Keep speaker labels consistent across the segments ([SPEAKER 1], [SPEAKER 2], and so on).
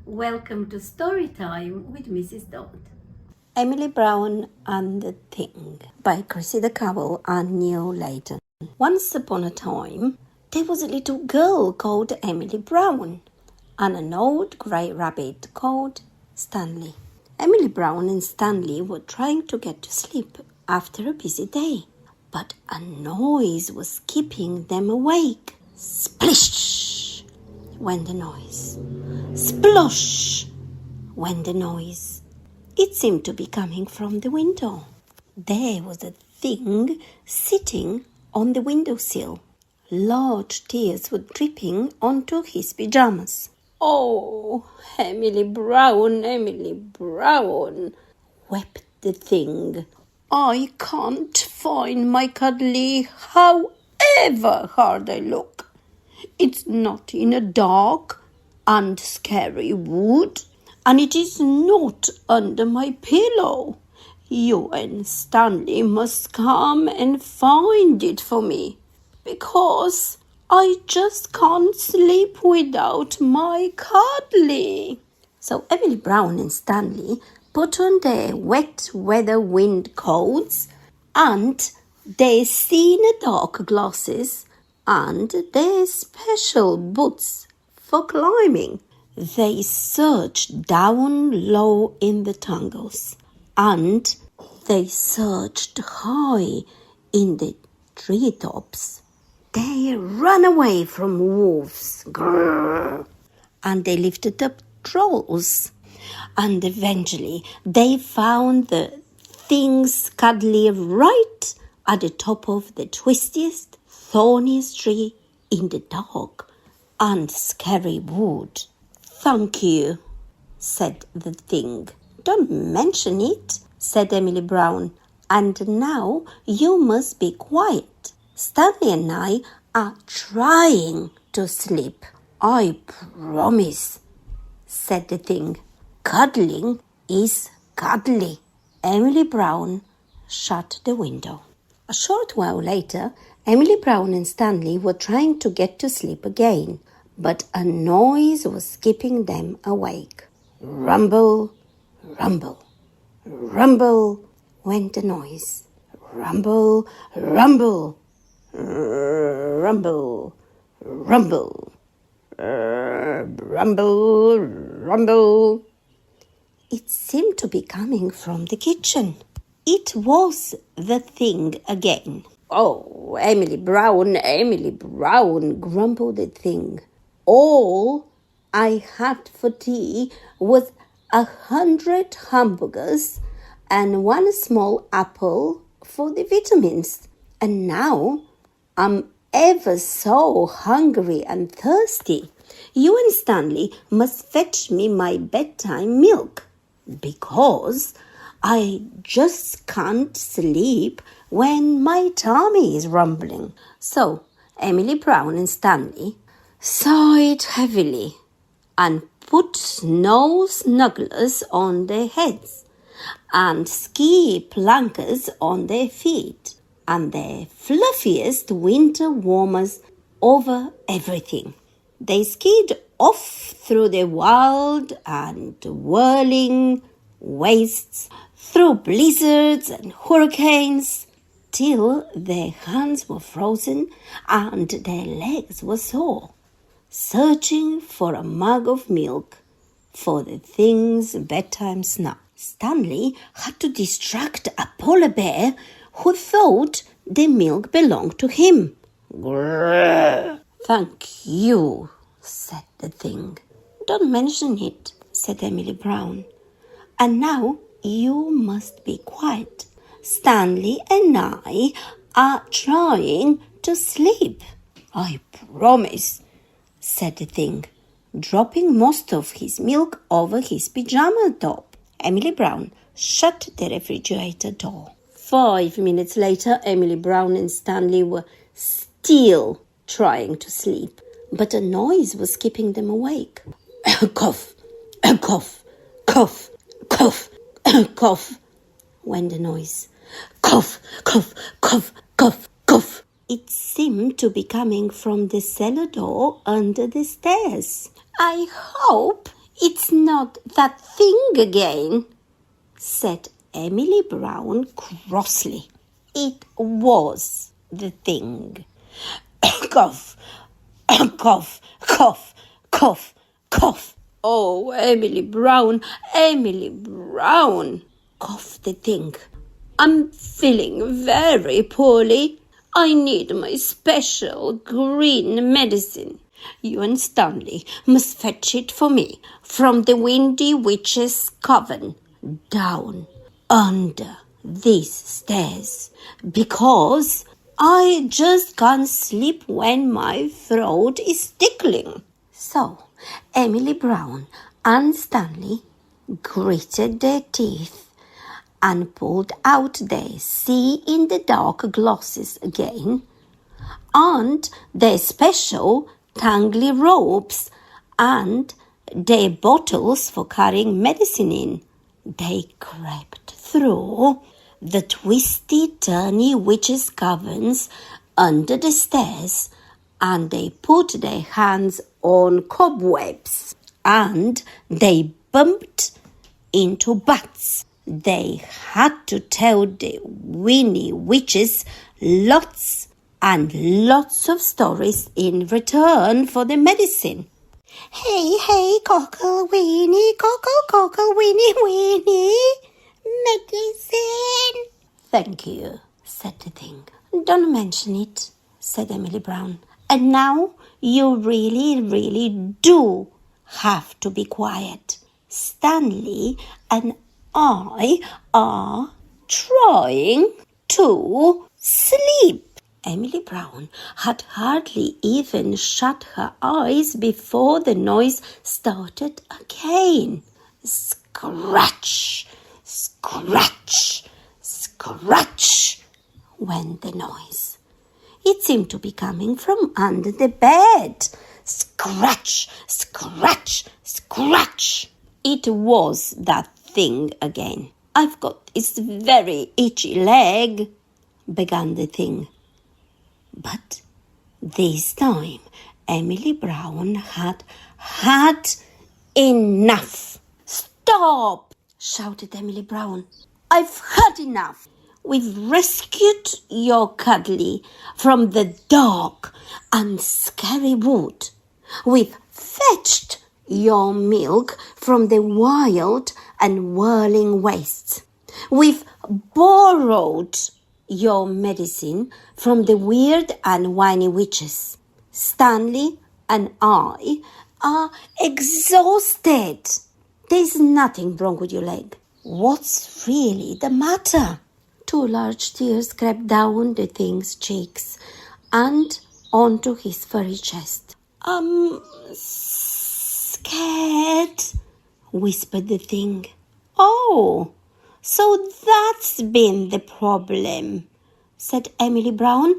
[SPEAKER 1] Welcome to Story Time with Mrs. Dodd.
[SPEAKER 2] Emily Brown and the Thing by Cressida Cowell and Neal Layton. Once upon a time, there was a little girl called Emily Brown and an old grey rabbit called Stanley. Emily Brown and Stanley were trying to get to sleep after a busy day, but a noise was keeping them awake. Splish went the noise. Splosh went the noise. It seemed to be coming from the window. There was a thing sitting on the windowsill. Large tears were dripping onto his pyjamas. "Oh, Emily Brown, wept the thing. "I can't find my cuddly, however hard I look. It's not in a dark and scary wood, and it is not under my pillow. You and Stanley must come and find it for me, because I just can't sleep without my cuddly." So Emily Brown and Stanley put on their wet weather wind coats and their see-in-the-dark glasses and their special boots for climbing. They searched down low in the tangles, and they searched high in the treetops. They ran away from wolves, grrr, and they lifted up trolls, and eventually they found the thing's cuddly right at the top of the twistiest, thorniest tree in the dark and scary wood. "Thank you," said the thing. "Don't mention it," said Emily Brown. "And now you must be quiet. Stanley and I are trying to sleep." "I promise," said the thing. "Cuddling is cuddly." Emily Brown shut the window. A short while later, Emily Brown and Stanley were trying to get to sleep again, but a noise was keeping them awake. Rumble, rumble, rumble went the noise. Rumble, rumble, rumble, rumble, rumble, rumble. It seemed to be coming from the kitchen. It was the thing again. "Oh, Emily Brown, grumbled the thing. "All I had for tea was 100 hamburgers and one small apple for the vitamins. And now I'm ever so hungry and thirsty. You and Stanley must fetch me my bedtime milk, because I just can't sleep when my tummy is rumbling." So Emily Brown and Stanley sighed heavily and put snow snugglers on their heads and ski plankers on their feet and their fluffiest winter warmers over everything. They skied off through the wild and whirling wastes, through blizzards and hurricanes, till their hands were frozen and their legs were sore, searching for a mug of milk for the thing's bedtime snack. Stanley had to distract a polar bear who thought the milk belonged to him. "Grrr. Thank you," said the thing. "Don't mention it," said Emily Brown. "And now you must be quiet. Stanley and I are trying to sleep." "I promise," said the thing, dropping most of his milk over his pyjama top. Emily Brown shut the refrigerator door. 5 minutes later, Emily Brown and Stanley were still trying to sleep, but a noise was keeping them awake. Cough, cough, cough, cough, cough, went the noise. Cough, cough, cough, cough, cough. It seemed to be coming from the cellar door under the stairs. I hope it's not that thing again, said Emily Brown crossly. It was the thing. Cough, cough, cough, cough, cough. Oh, Emily Brown, coughed the thing. I'm feeling very poorly. I need my special green medicine. You and Stanley must fetch it for me from the windy witch's coven down under these stairs, because I just can't sleep when my throat is tickling. So Emily Brown and Stanley gritted their teeth and pulled out their see-in-the-dark glasses again, and their special tangly ropes, and their bottles for carrying medicine in. They crept through the twisty-turny witches' covens under the stairs, and they put their hands on cobwebs, and they bumped into bats. They had to tell the Winnie witches lots and lots of stories in return for the medicine. Hey, cockle, Winnie, cockle, Winnie, medicine. Thank you, said the thing. Don't mention it, said Emily Brown. And now you really do have to be quiet. Stanley and I are trying to sleep. Emily Brown had hardly even shut her eyes before the noise started again. Scratch, scratch, scratch went the noise. It seemed to be coming from under the bed. Scratch, scratch, scratch. It was that thing again. I've got this very itchy leg, began the thing. But this time Emily Brown had enough. Stop, shouted Emily Brown. I've had enough. We've rescued your cuddly from the dark and scary wood. We've fetched your milk from the wild and whirling wastes. We've borrowed your medicine from the weird and whiny witches. Stanley and I are exhausted. There's nothing wrong with your leg. What's really the matter? 2 large tears crept down the thing's cheeks and onto his furry chest. I'm scared, whispered the thing. Oh, so that's been the problem, said Emily Brown,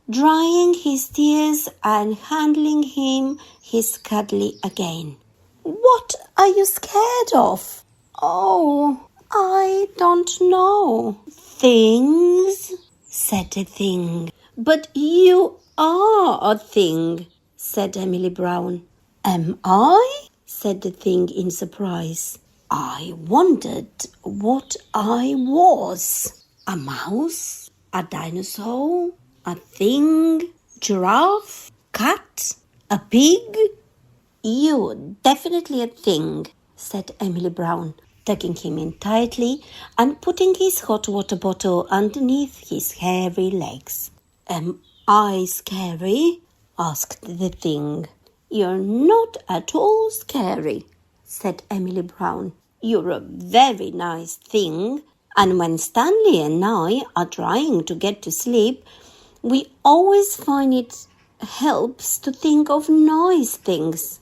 [SPEAKER 2] drying his tears and handling him his cuddly again. What are you scared of? Oh, I don't know. Things, said the thing. But you are a thing, said Emily Brown. Am I? Said the thing in surprise. I wondered what I was. A mouse? A dinosaur? A thing? Giraffe? Cat? A pig? You're definitely a thing, said Emily Brown, tucking him in tightly and putting his hot water bottle underneath his hairy legs. Am I scary? Asked the thing. You're not at all scary, said Emily Brown. You're a very nice thing, and when Stanley and I are trying to get to sleep, we always find it helps to think of nice things.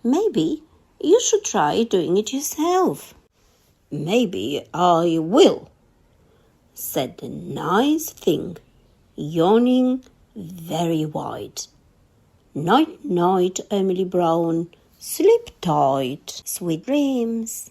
[SPEAKER 2] Maybe you should try doing it yourself. Maybe I will, said the nice thing, yawning very wide. Night, night, Emily Brown. Sleep tight. Sweet dreams.